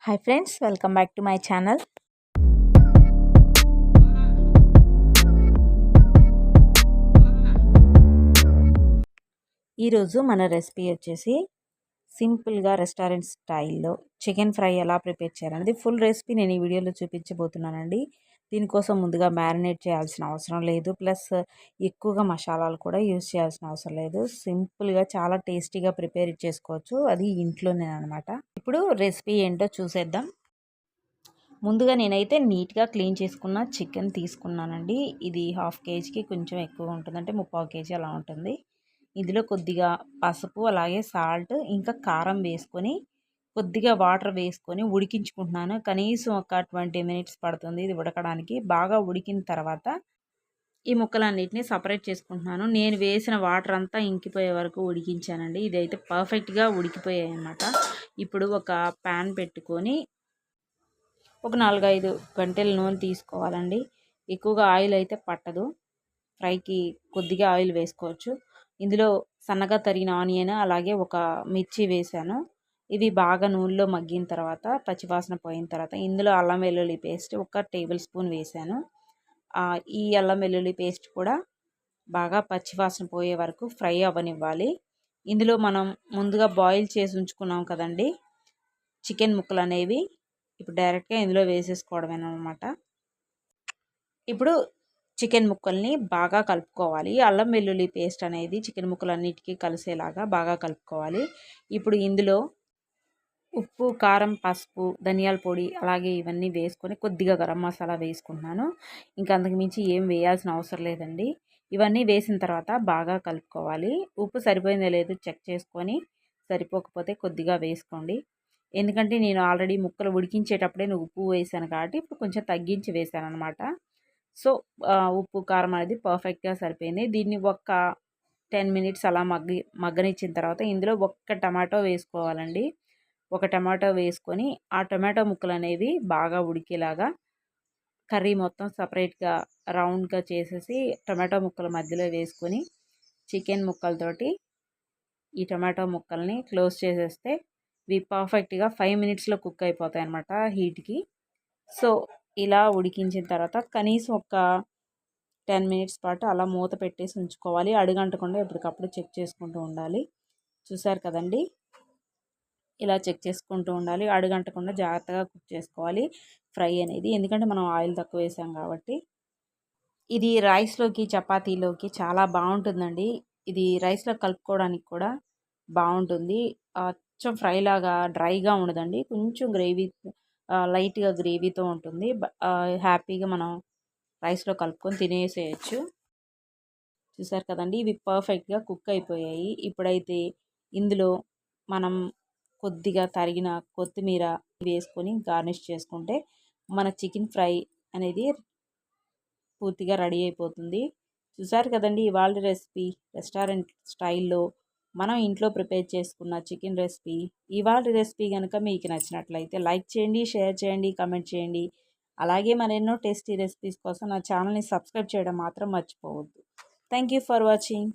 Hi friends, welcome back to my channel. ఈరోజు మన recipe వచ్చేసి సింపుల్గా రెస్టారెంట్ స్టైల్లో చికెన్ ఫ్రై ఎలా ప్రిపేర్ చేయాలనేది ఫుల్ రెసిపీ నేను ఈ వీడియోలో చూపించబోతున్నానండి. దీనికోసం ముందుగా మ్యారినేట్ చేయాల్సిన అవసరం లేదు, ప్లస్ ఎక్కువగా మసాలాలు కూడా యూజ్ చేయాల్సిన అవసరం లేదు. సింపుల్గా చాలా టేస్టీగా ప్రిపేర్ చేసుకోవచ్చు, అది ఇంట్లోనే అనమాట. ఇప్పుడు రెసిపీ ఏంటో చూసేద్దాం. ముందుగా నేనైతే నీట్గా క్లీన్ చేసుకున్న చికెన్ తీసుకున్నానండి. ఇది 1/2 కేజీకి కొంచెం ఎక్కువ ఉంటుంది, అంటే 3/4 కేజీ అలా ఉంటుంది. ఇందులో కొద్దిగా పసుపు, అలాగే సాల్ట్, ఇంకా కారం వేసుకొని కొద్దిగా వాటర్ వేసుకొని ఉడికించుకుంటున్నాను. కనీసం ఒక 20 మినిట్స్ పడుతుంది ఇది ఉడకడానికి. బాగా ఉడికిన తర్వాత ఈ ముక్కలన్నిటిని సపరేట్ చేసుకుంటున్నాను. నేను వేసిన వాటర్ అంతా ఇంకిపోయే వరకు ఉడికించానండి. ఇదైతే పర్ఫెక్ట్గా ఉడికిపోయాయి అన్నమాట. ఇప్పుడు ఒక ప్యాన్ పెట్టుకొని ఒక 4-5 గంటెల నూనె తీసుకోవాలండి. ఎక్కువగా ఆయిల్ అయితే పట్టదు, ఫ్రైకి కొద్దిగా ఆయిల్ వేసుకోవచ్చు. ఇందులో సన్నగా తరిగిన ఆనియన్, అలాగే ఒక మిర్చి వేసాను. ఇవి బాగా నూనెలో మగ్గిన తర్వాత, పచ్చివాసన పోయిన తర్వాత ఇందులో అల్లం వెల్లుల్లి పేస్ట్ 1 టేబుల్ స్పూన్ వేసాను. ఈ అల్లం వెల్లుల్లి పేస్ట్ కూడా బాగా పచ్చివాసన పోయే వరకు ఫ్రై అవ్వనివ్వాలి. ఇందులో మనం ముందుగా బాయిల్ చేసి ఉంచుకున్నాం కదండి చికెన్ ముక్కలు అనేవి, ఇప్పుడు డైరెక్ట్గా ఇందులో వేసేసుకోవడమేనమాట. ఇప్పుడు చికెన్ ముక్కల్ని బాగా కలుపుకోవాలి. అల్లం వెల్లుల్లి పేస్ట్ అనేది చికెన్ ముక్కలన్నిటికీ కలిసేలాగా బాగా కలుపుకోవాలి. ఇప్పుడు ఇందులో ఉప్పు, కారం, పసుపు, ధనియాల పొడి, అలాగే ఇవన్నీ వేసుకొని కొద్దిగా గరం మసాలా వేసుకుంటున్నాను. ఇంకా అంతకు మించి ఏం వేయాల్సిన అవసరం లేదండి. ఇవన్నీ వేసిన తర్వాత బాగా కలుపుకోవాలి. ఉప్పు సరిపోయిందో లేదో చెక్ చేసుకొని, సరిపోకపోతే కొద్దిగా వేసుకోండి. ఎందుకంటే నేను ఆల్రెడీ ముక్కలు ఉడికించేటప్పుడే ఉప్పు వేసాను కాబట్టి ఇప్పుడు కొంచెం తగ్గించి వేసాను అనమాట. సో ఉప్పు, కారం అనేది పర్ఫెక్ట్గా సరిపోయింది. దీన్ని ఒక 10 మినిట్స్ అలా మగ్గనిచ్చిన తర్వాత ఇందులో 1 టమాటో వేసుకోవాలండి. 1 టమాటో వేసుకొని ఆ టమాటో ముక్కలు అనేవి బాగా ఉడికేలాగా కర్రీ మొత్తం సపరేట్గా రౌండ్గా చేసేసి టమాటో ముక్కల మధ్యలో వేసుకొని చికెన్ ముక్కలతోటి ఈ టమాటో ముక్కల్ని క్లోజ్ చేసేస్తే ఇవి పర్ఫెక్ట్గా 5 మినిట్స్లో కుక్ అయిపోతాయి అన్నమాట హీట్కి. సో ఇలా ఉడికించిన తర్వాత కనీసం ఒక 10 మినిట్స్ పాటు అలా మూత పెట్టేసి ఉంచుకోవాలి. అడుగంటకుండా ఎప్పటికప్పుడు చెక్ చేసుకుంటూ ఉండాలి. చూసారు కదండి, ఇలా చెక్ చేసుకుంటూ ఉండాలి. అడుగంటకుండా జాగ్రత్తగా కుక్ చేసుకోవాలి ఫ్రై అనేది, ఎందుకంటే మనం ఆయిల్ తక్కువ వేసాం కాబట్టి. ఇది రైస్లోకి, చపాతీలోకి చాలా బాగుంటుందండి. ఇది రైస్లో కలుపుకోవడానికి కూడా బాగుంటుంది. అచ్చం ఫ్రై లాగా డ్రైగా ఉండదండి, కొంచెం గ్రేవీ, లైట్గా గ్రేవీతో ఉంటుంది. హ్యాపీగా మనం రైస్లో కలుపుకొని తినేసేయచ్చు. చూసారు కదండి, ఇవి పర్ఫెక్ట్గా కుక్ అయిపోయాయి. ఇప్పుడైతే ఇందులో మనం కొద్దిగా తరిగిన కొత్తిమీర వేసుకొని గార్నిష్ చేసుకుంటే మన చికెన్ ఫ్రై అనేది పూర్తిగా రెడీ అయిపోతుంది. చూసారు కదండి, ఇవాళ రెసిపీ రెస్టారెంట్ స్టైల్లో మనం ఇంట్లో ప్రిపేర్ చేసుకున్న చికెన్ రెసిపీ. ఇవాళ రెసిపీ కనుక మీకు నచ్చినట్లయితే లైక్ చేయండి, షేర్ చేయండి, కామెంట్ చేయండి. అలాగే మరెన్నో టేస్టీ రెసిపీస్ కోసం నా ఛానల్ని సబ్స్క్రైబ్ చేయడం మాత్రం మర్చిపోవద్దు. Thank you for watching.